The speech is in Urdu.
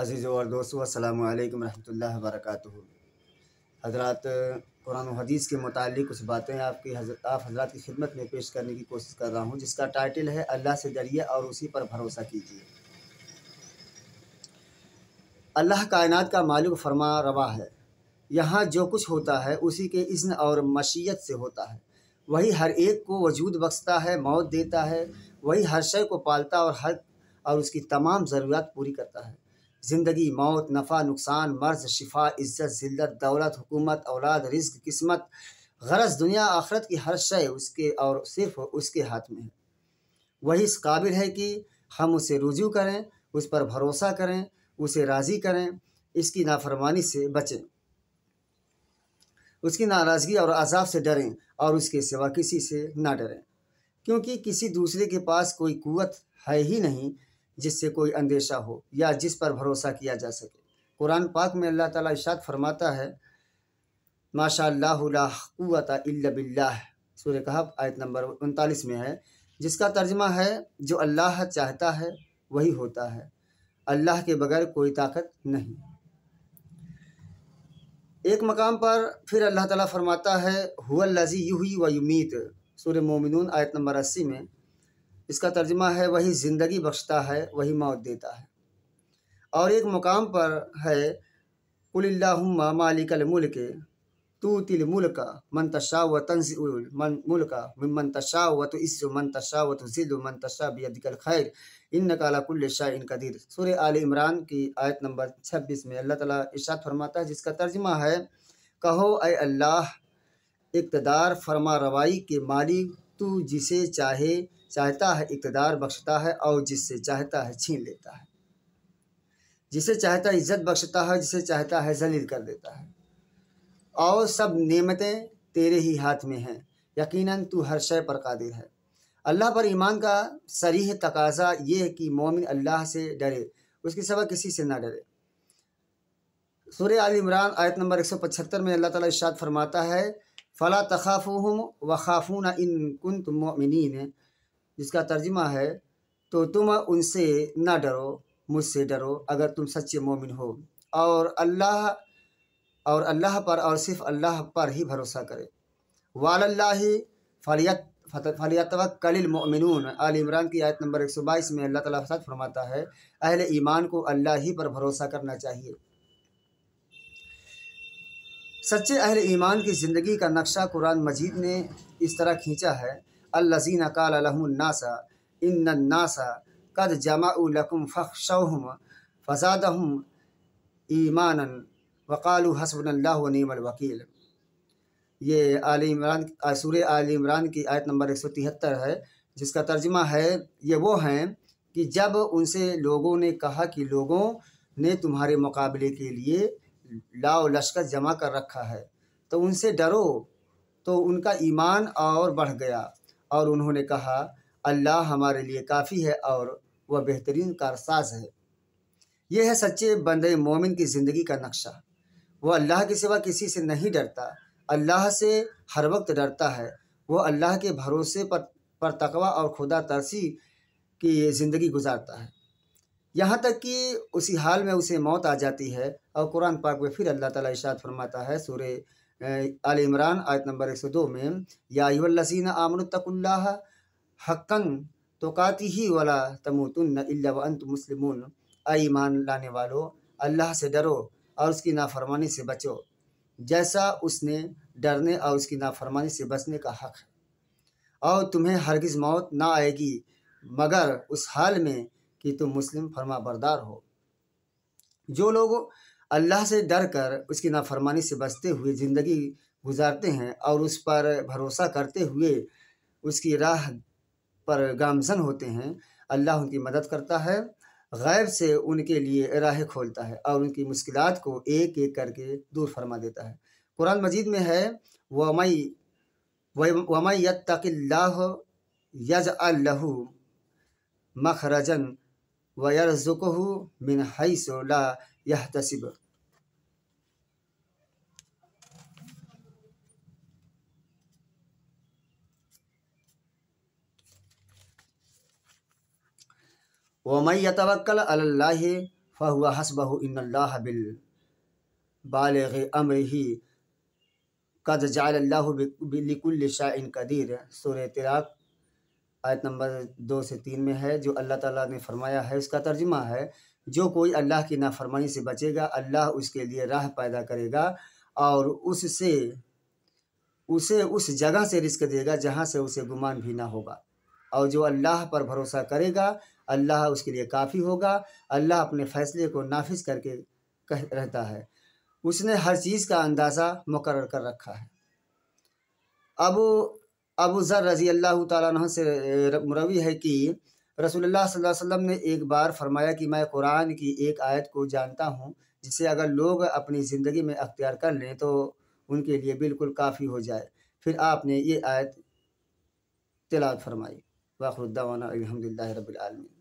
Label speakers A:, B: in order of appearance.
A: عزیزو اور دوستو، السلام علیکم ورحمۃ اللہ وبرکاتہ۔ حضرات، قرآن و حدیث کے متعلق کچھ باتیں آپ حضرات کی خدمت میں پیش کرنے کی کوشش کر رہا ہوں، جس کا ٹائٹل ہے اللہ سے ڈریے اور اسی پر بھروسہ کیجیے۔ اللہ کائنات کا مالک فرما روا ہے۔ یہاں جو کچھ ہوتا ہے اسی کے اذن اور مشیت سے ہوتا ہے۔ وہی ہر ایک کو وجود بخشتا ہے، موت دیتا ہے۔ وہی ہر شے کو پالتا اور اس کی تمام ضروریات پوری کرتا ہے۔ زندگی، موت، نفع، نقصان، مرض، شفا، عزت، ذلت، دولت، حکومت، اولاد، رزق، قسمت، غرض دنیا آخرت کی ہر شے اس کے اور صرف اس کے ہاتھ میں ہے۔ وہی اس قابل ہے کہ ہم اسے رجوع کریں، اس پر بھروسہ کریں، اسے راضی کریں، اس کی نافرمانی سے بچیں، اس کی ناراضگی اور عذاب سے ڈریں اور اس کے سوا کسی سے نہ ڈریں، کیونکہ کسی دوسرے کے پاس کوئی قوت ہے ہی نہیں جس سے کوئی اندیشہ ہو یا جس پر بھروسہ کیا جا سکے۔ قرآن پاک میں اللہ تعالیٰ ارشاد فرماتا ہے، ماشاء اللہ لا قوت الا باللہ، سورہ کہف آیت نمبر 39 میں ہے، جس کا ترجمہ ہے جو اللہ چاہتا ہے وہی ہوتا ہے، اللہ کے بغیر کوئی طاقت نہیں۔ ایک مقام پر پھر اللہ تعالیٰ فرماتا ہے، هو الذی یحیی و یمیت، سورہ مومنون آیت نمبر 80 میں، اس کا ترجمہ ہے وہی زندگی بخشتا ہے، وہی موت دیتا ہے۔ اور ایک مقام پر ہے، قل اللہم مالک الملک تؤتی الملک من تشاء وتنزع الملک ممن تشاء وتعز من تشاء وتذل من تشاء بیدک الخیر انک علی کل شیء قدیر، سورہ آل عمران کی آیت نمبر 26 میں اللہ تعالیٰ ارشاد فرماتا ہے، جس کا ترجمہ ہے، کہو اے اللہ اقتدار فرما روائی کے مالک، تو جسے چاہتا ہے اقتدار بخشتا ہے اور جس سے چاہتا ہے چھین لیتا ہے، جسے چاہتا ہے عزت بخشتا ہے، جسے چاہتا ہے ذلیل کر دیتا ہے، اور سب نعمتیں تیرے ہی ہاتھ میں ہیں، یقیناً تو ہر شے پر قادر ہے۔ اللہ پر ایمان کا صریح تقاضا یہ ہے کہ مومن اللہ سے ڈرے، اس کے سوا کسی سے نہ ڈرے۔ سورہ آل عمران آیت نمبر 175 میں اللہ تعالیٰ ارشاد فرماتا ہے، فلا تخافوہم وخافون ان کنتم مؤمنین، جس کا ترجمہ ہے، تو تم ان سے نہ ڈرو، مجھ سے ڈرو اگر تم سچے مومن ہو، اور اللہ پر اور صرف اللہ پر ہی بھروسہ کرے۔ وعلی اللہ فلیتوکل المؤمنون، آل عمران کی آیت نمبر 122 میں اللہ تعالیٰ فرماتا ہے، اہل ایمان کو اللہ ہی پر بھروسہ کرنا چاہیے۔ سچے اہل ایمان کی زندگی کا نقشہ قرآن مجید نے اس طرح کھینچا ہے، الذین قال لهم الناس ان الناس قد جمعوا لكم فاخشوهم فزادهم ایمانا وقالوا حسبنا اللہ ونعم الوکیل۔ یہ سورہ آل عمران کی آیت نمبر 173 ہے، جس کا ترجمہ ہے، یہ وہ ہیں کہ جب ان سے لوگوں نے کہا کہ لوگوں نے تمہارے مقابلے کے لیے لاؤ لشکر جمع کر رکھا ہے تو ان سے ڈرو، تو ان کا ایمان اور بڑھ گیا، اور انہوں نے کہا اللہ ہمارے لیے کافی ہے اور وہ بہترین کارساز ہے۔ یہ ہے سچے بندے مومن کی زندگی کا نقشہ۔ وہ اللہ کے سوا کسی سے نہیں ڈرتا، اللہ سے ہر وقت ڈرتا ہے، وہ اللہ کے بھروسے پر تقوی اور خدا ترسی کی زندگی گزارتا ہے، یہاں تک کہ اسی حال میں اسے موت آ جاتی ہے۔ اور قرآن پاک میں پھر اللہ تعالیٰ ارشاد فرماتا ہے، سورہ آل عمران آیت نمبر 102 میں، یا ایھا الذین آمنوا اتقوا اللہ حقا تقاتہ ولا تموتن الا وانتم مسلمون، اے ایمان لانے والو، اللہ سے ڈرو اور اس کی نافرمانی سے بچو جیسا اس نے ڈرنے اور اس کی نافرمانی سے بچنے کا حق ہے، اور تمہیں ہرگز موت نہ آئے گی مگر اس حال میں کہ تم مسلم فرما بردار ہو۔ جو لوگ اللہ سے ڈر کر اس کی نافرمانی سے بچتے ہوئے زندگی گزارتے ہیں اور اس پر بھروسہ کرتے ہوئے اس کی راہ پر گامزن ہوتے ہیں، اللہ ان کی مدد کرتا ہے، غیب سے ان کے لیے راہ کھولتا ہے اور ان کی مشکلات کو ایک ایک کر کے دور فرما دیتا ہے۔ قرآن مجید میں ہے، وَمَن يَتَّقِ اللَّهَ يَجْعَل لَّهُ مَخْرَجًا وَيَرْزُقْهُ مِنْ حَيْثُ لَا يَحْتَسِبُ۔ وَمَن يَتَوَکَّلْ عَلَى اللَّهِ فہو حسبہ ان اللہ بالغ امرہ قد جعل اللہ لکل شیء قدیر۔ سورہ طلاق آیت نمبر 2 سے 3 میں ہے، جو اللہ تعالیٰ نے فرمایا ہے۔ اس کا ترجمہ ہے جو کوئی اللہ کی نافرمانی سے بچے گا، اللہ اس کے لیے راہ پیدا کرے گا اور اسے اس جگہ سے رزق دے گا جہاں سے اسے گمان بھی نہ ہوگا، اور جو اللہ پر بھروسہ کرے گا اللہ اس کے لیے کافی ہوگا۔ اللہ اپنے فیصلے کو نافذ کر کے رہتا ہے، اس نے ہر چیز کا اندازہ مقرر کر رکھا ہے۔ ابو ذر رضی اللہ تعالیٰ عنہ سے مروی ہے کہ رسول اللہ صلی اللہ علیہ وسلم نے ایک بار فرمایا کہ میں قرآن کی ایک آیت کو جانتا ہوں جسے اگر لوگ اپنی زندگی میں اختیار کر لیں تو ان کے لیے بالکل کافی ہو جائے۔ پھر آپ نے یہ آیت تلاوت فرمائی۔ وآخر دعوانا الحمد للہ رب العالمین۔